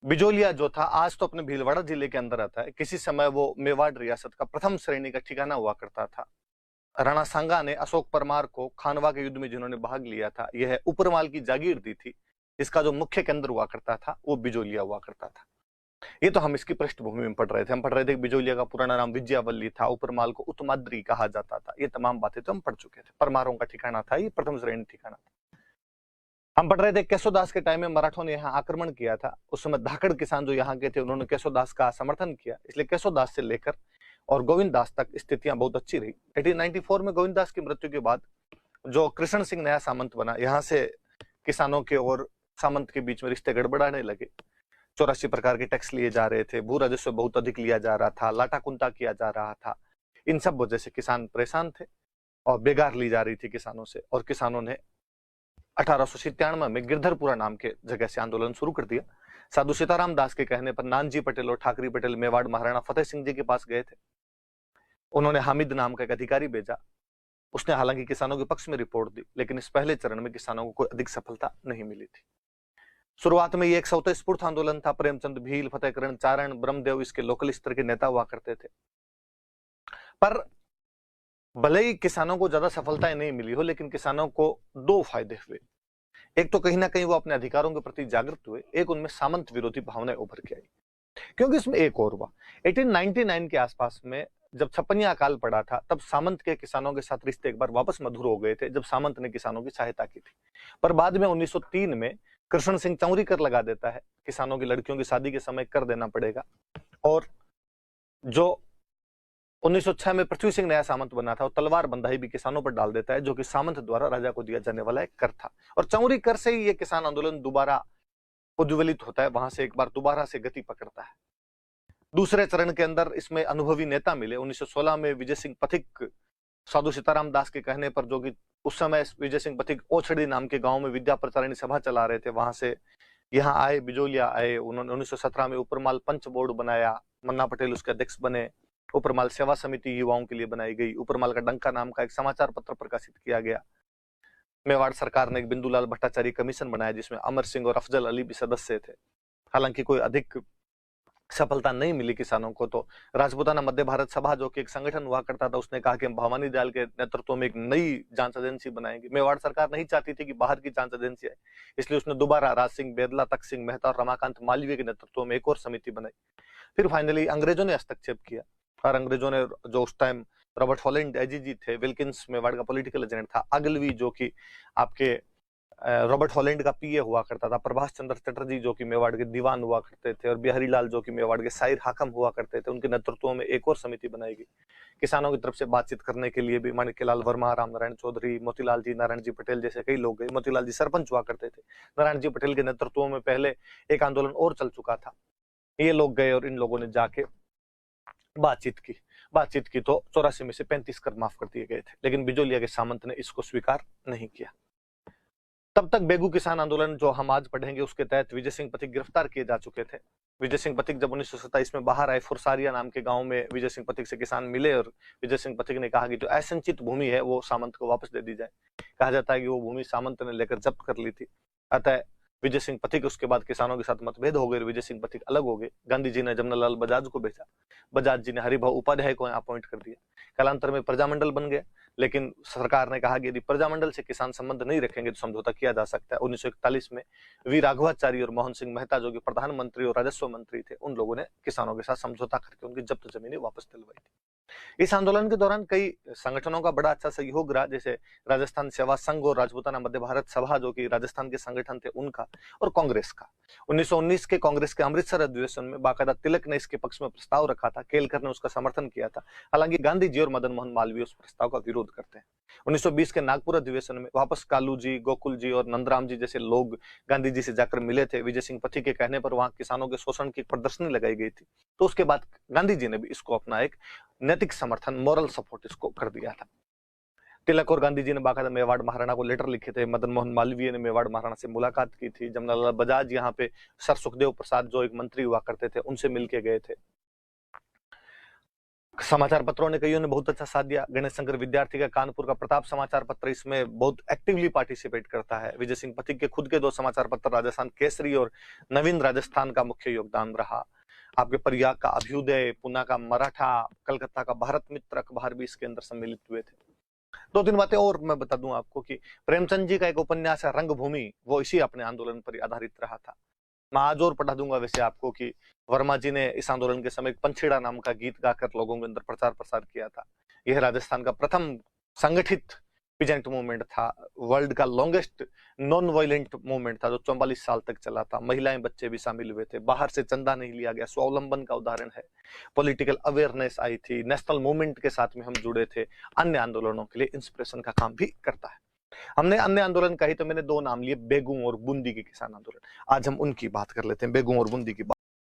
बिजोलिया जो था आज तो अपने भीलवाड़ा जिले के अंदर आता है, किसी समय वो मेवाड़ रियासत का प्रथम श्रेणी का ठिकाना हुआ करता था। राणा सांगा ने अशोक परमार को खानवा के युद्ध में जिन्होंने भाग लिया था, यह ऊपरमाल की जागीर दी थी। इसका जो मुख्य केंद्र हुआ करता था वो बिजोलिया हुआ करता था। ये तो हम इसकी पृष्ठभूमि में पढ़ रहे थे। हम पढ़ रहे थे कि बिजोलिया का पुराना नाम विजयावल्ली था, ऊपरमाल को उत्तमाद्री कहा जाता था। ये तमाम बातें तो हम पढ़ चुके थे। परमारों का ठिकाना था, ये प्रथम श्रेणी ठिकाना था। हम पढ़ रहे थे केशोदास के टाइम में मराठों ने यहाँ आक्रमण किया था। उस समय धाकड़ किसान जो यहाँ के थे उन्होंने केशोदास का समर्थन किया, इसलिए केशोदास से लेकर और गोविंद दास तक स्थितियां बहुत अच्छी रही। 1894 में गोविंद दास की मृत्यु के बाद जो कृष्ण सिंह नया सामंत बना, यहाँ से किसानों के और सामंत के बीच में रिश्ते गड़बड़ाने लगे। 84 प्रकार के टैक्स लिए जा रहे थे, भू राजस्व बहुत अधिक लिया जा रहा था, लाटा कुंता किया जा रहा था। इन सब वजह से किसान परेशान थे और बेगार ली जा रही थी किसानों से। और किसानों ने 1897 में गिरधरपुरा नाम के जगह से आंदोलन शुरू कर दिया। साधु सीताराम दास के कहने पर नानजी पटेल और ठाकरी पटेल मेवाड़ महाराणा फतेह सिंह जी के पास गए थे। उन्होंने हामिद नाम का एक अधिकारी भेजा। उसने हालांकि किसानों के पक्ष में रिपोर्ट दी, लेकिन इस पहले चरण में किसानों को कोई अधिक सफलता नहीं मिली थी। शुरुआत में ये एक स्वतःस्फूर्त आंदोलन था। प्रेमचंद भील, फतेहकरण चारण, ब्रह्मदेव इसके लोकल स्तर के नेता हुआ करते थे। पर भले ही किसानों को ज्यादा सफलताएं नहीं मिली हो, लेकिन किसानों को दो फायदे हुए। एक तो कहीं ना कहीं वो अपने अधिकारों के प्रति जागृत हुए, एक उनमें सामंत विरोधी भावनाएं उभर के आई। क्योंकि इसमें एक और हुआ, 1899 के आसपास में जब छप्पनिया अकाल पड़ा था, तब सामंत के किसानों के साथ रिश्ते एक बार वापस मधुर हो गए थे, जब सामंत ने किसानों की सहायता की थी। पर बाद में 1903 में कृष्ण सिंह चौरी कर लगा देता है, किसानों की लड़कियों की शादी के समय कर देना पड़ेगा। और जो 1906 में पृथ्वी सिंह नया सामंत बना था, और तलवार बंधाई भी किसानों पर डाल देता है, जो कि सामंत द्वारा राजा को दिया जाने वाला एक कर था। और चौरी कर से ही ये किसान आंदोलन दोबारा उद्वेलित होता है, वहां से एक बार दोबारा से गति पकड़ता है। दूसरे चरण के अंदर इसमें अनुभवी नेता मिले। 1916 में विजय सिंह पथिक साधु सीताराम दास के कहने पर, जो कि उस समय विजय सिंह पथिक ओछड़ी नाम के गांव में विद्या प्रचारिणी सभा चला रहे थे, वहां से यहाँ आए, बिजोलिया आए। उन्होंने 1917 में ऊपरमाल पंच बोर्ड बनाया, मन्ना पटेल उसके अध्यक्ष बने। ऊपरमाल सेवा समिति युवाओं के लिए बनाई गई। ऊपरमाल का डंका नाम का एक समाचार पत्र प्रकाशित किया गया। मेवाड़ सरकार ने एक बिंदुलाल भट्टाचार्य कमीशन बनाया, जिसमें अमर सिंह और अफजल अली भी सदस्य थे। हालांकि कोई अधिक सफलता नहीं मिली किसानों को। तो राजपूताना मध्य भारत सभा, जो कि एक संगठन हुआ करता था, उसने कहा कि हम भवानी दयाल के नेतृत्व में एक नई जांच एजेंसी बनाएंगे। मेवाड़ सरकार नहीं चाहती थी कि बाहर की जांच एजेंसी आए, इसलिए उसने दोबारा राज सिंह बेदला, तक सिंह मेहता और रमाकांत मालवीय के नेतृत्व में एक और समिति बनाई। फिर फाइनली अंग्रेजों ने हस्तक्षेप किया, और अंग्रेजों ने, जो उस टाइम रॉबर्ट हॉलैंड एजीजी थे, विल्किंस मेवाड़ का पॉलिटिकल एजेंट था, अगलवी जो कि आपके रॉबर्ट हॉलैंड का पीए हुआ करता था, प्रभाष चंद्र चटर्जी जो कि मेवाड़ के दीवान हुआ करते थे, और बिहारी लाल जो कि मेवाड़ के शायर हाकम हुआ करते थे, उनके नेतृत्व में एक और समिति बनाई गई। किसानों की तरफ से बातचीत करने के लिए भी माणिक्यलाल वर्मा, राम नारायण चौधरी, मोतीलाल जी, नारायण जी पटेल जैसे कई लोग गए। मोतीलाल जी सरपंच हुआ करते थे। नारायण जी पटेल के नेतृत्व में पहले एक आंदोलन और चल चुका था। ये लोग गए और इन लोगों ने जाके बातचीत की तो 84 में से 35 कर माफ कर दिए गए थे, लेकिन बिजोलिया के सामंत ने इसको स्वीकार नहीं किया। तब तक बेगू किसान आंदोलन जो हम आज पढ़ेंगे, उसके तहत विजय सिंह पथिक गिरफ्तार किए जा चुके थे। विजय सिंह पथिक जब 1927 में बाहर आए, फुरसारिया नाम के गांव में विजय सिंह पथिक से किसान मिले, और विजय सिंह पथिक ने कहा कि जो असंचित भूमि है वो सामंत को वापस दे दी जाए। कहा जाता है कि वो भूमि सामंत ने लेकर जब्त कर ली थी। अतः विजय सिंह पथिक, उसके बाद किसानों के साथ मतभेद हो गए, विजय सिंह पथिक अलग हो गए। गांधी जी ने जमनालाल बजाज को भेजा, बजाज जी ने हरिभाऊ उपाध्याय को अपॉइंट कर दिया। कालांतर में प्रजामंडल बन गया, लेकिन सरकार ने कहा कि यदि प्रजामंडल से किसान संबंध नहीं रखेंगे तो समझौता किया जा सकता है। 1941 में वी राघवाचार्य और मोहन सिंह मेहता, जो कि प्रधानमंत्री और राजस्व मंत्री थे, उन लोगों ने किसानों के साथ समझौता करके उनकी जब्त जमीनें वापस दिलवाई थी। इस आंदोलन के दौरान कई संगठनों का बड़ा अच्छा सहयोग रहा, जैसे राजस्थान सेवा संघ और राजपूताना मध्य भारत सभा, जो कि राजस्थान के संगठन थे, उनका, और कांग्रेस का। 1919 के कांग्रेस के अमृतसर अधिवेशन में बाकायदा तिलक ने इसके पक्ष में प्रस्ताव रखा था, केलकर ने उसका समर्थन किया था। हालांकि गांधी जी और मदन मोहन मालवीय उस प्रस्ताव का विरोध करते हैं। 1920 के नागपुर अधिवेशन में वापस कालू जी, गोकुल जी और नंदराम जी जैसे लोग गांधी जी से जाकर मिले थे। विजय सिंह पथिक के कहने पर वहां किसानों के शोषण की प्रदर्शनी लगाई गई थी। तो उसके बाद गांधी जी ने भी इसको अपना एक नैतिक समर्थन, मॉरल सपोर्ट इसको कर दिया था। तिलक और गांधी जी ने बाकायदा मेवाड़ महाराणा को लेटर लिखे थे। मदन मोहन मालवीय ने मेवाड़ महाराणा से मुलाकात की थी। जमनालाल बजाज यहाँ पे सर सुखदेव प्रसाद जो एक मंत्री हुआ करते थे, उनसे मिलके गए थे। समाचार पत्रों ने कईयों ने बहुत अच्छा साथ दिया। गणेश शंकर विद्यार्थी का कानपुर का प्रताप समाचार पत्र इसमें बहुत एक्टिवली पार्टिसिपेट करता है। विजय सिंह पथिक के खुद के 2 समाचार पत्र राजस्थान केसरी और नवीन राजस्थान का मुख्य योगदान रहा। आपके प्रयाग का अभ्युदय, पुणे का मराठा, कलकत्ता का भारत मित्र अखबार भी इसके अंदर सम्मिलित हुए थे। 2-3 बातें और मैं बता दूं आपको कि प्रेमचंद जी का एक उपन्यास है रंगभूमि, वो इसी अपने आंदोलन पर आधारित रहा था। मैं आज और पढ़ा दूंगा वैसे आपको कि वर्मा जी ने इस आंदोलन के समय एक पंछीड़ा नाम का गीत गाकर लोगों के अंदर प्रचार प्रसार किया था। यह राजस्थान का प्रथम संगठित पीजेंट मूवमेंट था, वर्ल्ड का लॉन्गेस्ट नॉन वायलेंट मूवमेंट था जो 44 साल तक चला था। महिलाएं बच्चे भी शामिल हुए थे, बाहर से चंदा नहीं लिया गया, स्वावलंबन का उदाहरण है। पॉलिटिकल अवेयरनेस आई थी, नेशनल मूवमेंट के साथ में हम जुड़े थे, अन्य आंदोलनों के लिए इंस्पिरेशन का काम भी करता है। हमने अन्य आंदोलन कही तो मैंने 2 नाम लिए, बेगू और बूंदी के किसान आंदोलन। आज हम उनकी बात कर लेते हैं, बेगू और बूंदी की